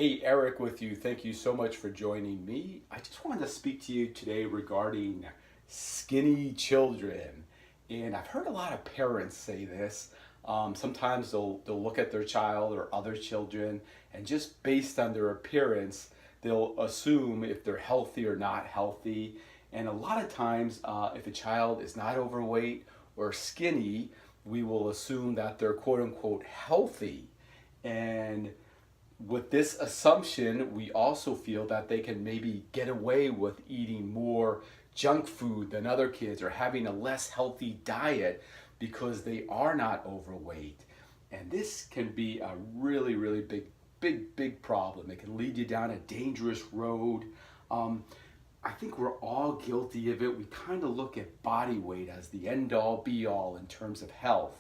Hey, Eric with you. Thank you so much for joining me. I just wanted to speak to you today regarding skinny children. And I've heard a lot of parents say this. Sometimes they'll look at their child or other children, and just based on their appearance, they'll assume if they're healthy or not healthy. And a lot of times, if a child is not overweight or skinny, we will assume that they're quote unquote healthy. And with this assumption, we also feel that they can maybe get away with eating more junk food than other kids or having a less healthy diet because they are not overweight. And this can be a really, really big problem. It can lead you down a dangerous road. Um, I think we're all guilty of it. We kind of look at body weight as the end all be all in terms of health.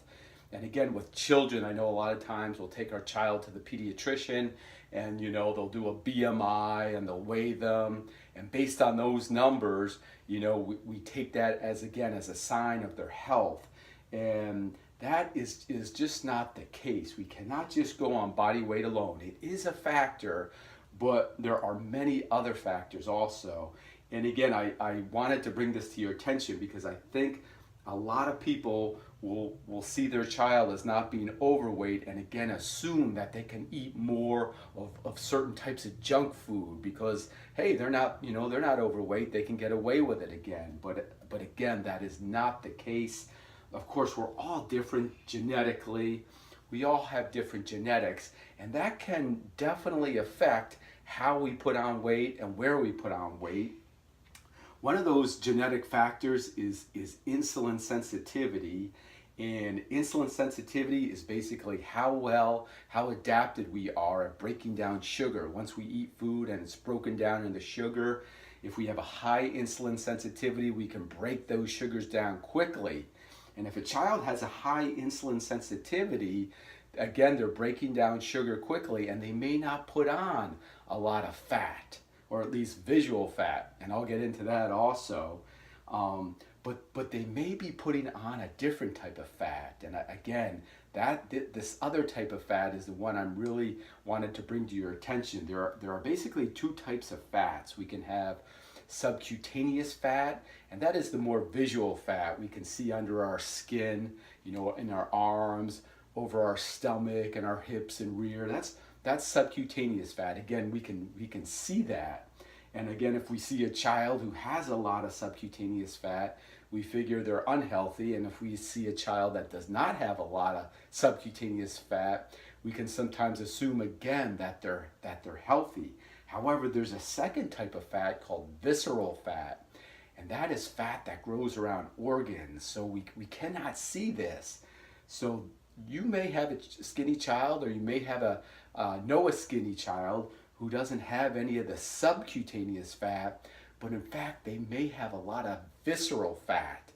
And again, with children, I know a lot of times we'll take our child to the pediatrician and they'll do a BMI and they'll weigh them. And based on those numbers, we take that as again as a sign of their health. And that is just not the case. We cannot just go on body weight alone. It is a factor, but there are many other factors also. And again, I wanted to bring this to your attention because I think a lot of people will see their child as not being overweight and again assume that they can eat more of certain types of junk food because hey, they're not overweight, they can get away with it again. But again, that is not the case. Of course, we're all different genetically. We all have different genetics, and that can definitely affect how we put on weight and where we put on weight. One of those genetic factors is insulin sensitivity. And insulin sensitivity is basically how adapted we are at breaking down sugar. Once we eat food and it's broken down into sugar, if we have a high insulin sensitivity, we can break those sugars down quickly. And if a child has a high insulin sensitivity, again, they're breaking down sugar quickly and they may not put on a lot of fat, or at least visual fat, and I'll get into that also. But they may be putting on a different type of fat, and again, this other type of fat is the one I'm really wanted to bring to your attention. There are basically two types of fats. We can have subcutaneous fat, and that is the more visual fat we can see under our skin, in our arms, over our stomach, and our hips and rear. That's subcutaneous fat. Again, we can see that. And again, if we see a child who has a lot of subcutaneous fat, we figure they're unhealthy. And if we see a child that does not have a lot of subcutaneous fat, we can sometimes assume again that they're healthy. However, there's a second type of fat called visceral fat, and that is fat that grows around organs. So we cannot see this. So you may have a skinny child, or you may have know a skinny child who doesn't have any of the subcutaneous fat, but in fact they may have a lot of visceral fat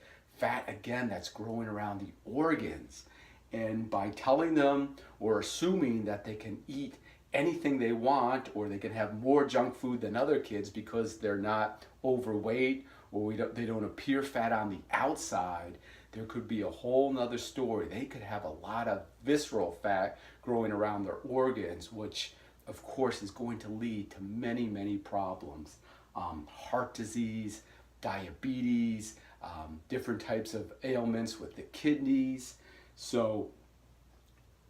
again that's growing around the organs. And by telling them or assuming that they can eat anything they want, or they can have more junk food than other kids because they're not overweight, or they don't appear fat on the outside, there could be a whole nother story. They could have a lot of visceral fat growing around their organs, which of course is going to lead to many problems. Heart disease, diabetes, different types of ailments with the kidneys. So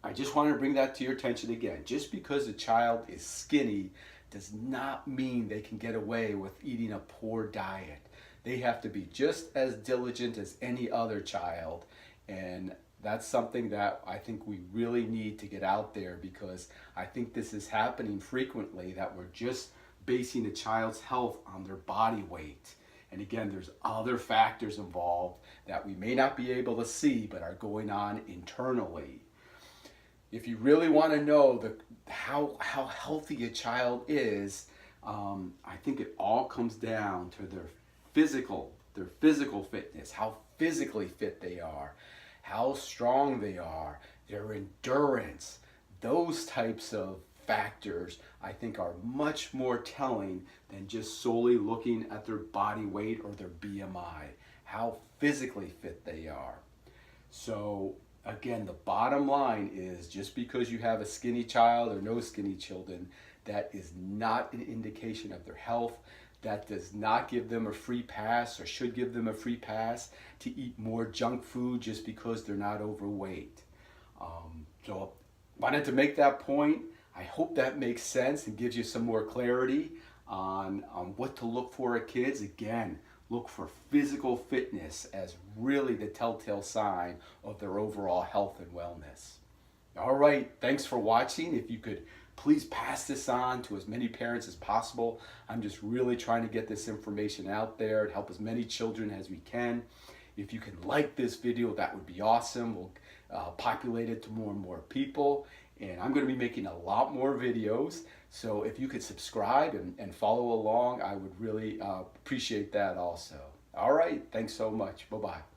I just want to bring that to your attention again. Just because a child is skinny does not mean they can get away with eating a poor diet. They have to be just as diligent as any other child, and that's something that I think we really need to get out there, because I think this is happening frequently, that we're just basing a child's health on their body weight. And again, there's other factors involved that we may not be able to see but are going on internally. If you really want to know how healthy a child is, I think it all comes down to their physical fitness, how physically fit they are, how strong they are, their endurance. Those types of factors I think are much more telling than just solely looking at their body weight or their BMI, how physically fit they are. So again, the bottom line is, just because you have a skinny child or no skinny children that is not an indication of their health. That does not give them a free pass, or should give them a free pass, to eat more junk food just because they're not overweight. So wanted to make that point. I hope that makes sense and gives you some more clarity on what to look for at kids. Again, look for physical fitness as really the telltale sign of their overall health and wellness. All right, thanks for watching. If you could please pass this on to as many parents as possible. I'm just really trying to get this information out there and help as many children as we can. If you can like this video, that would be awesome. We'll populate it to more and more people. And I'm going to be making a lot more videos. So if you could subscribe and follow along, I would really appreciate that also. All right, thanks so much. Bye-bye.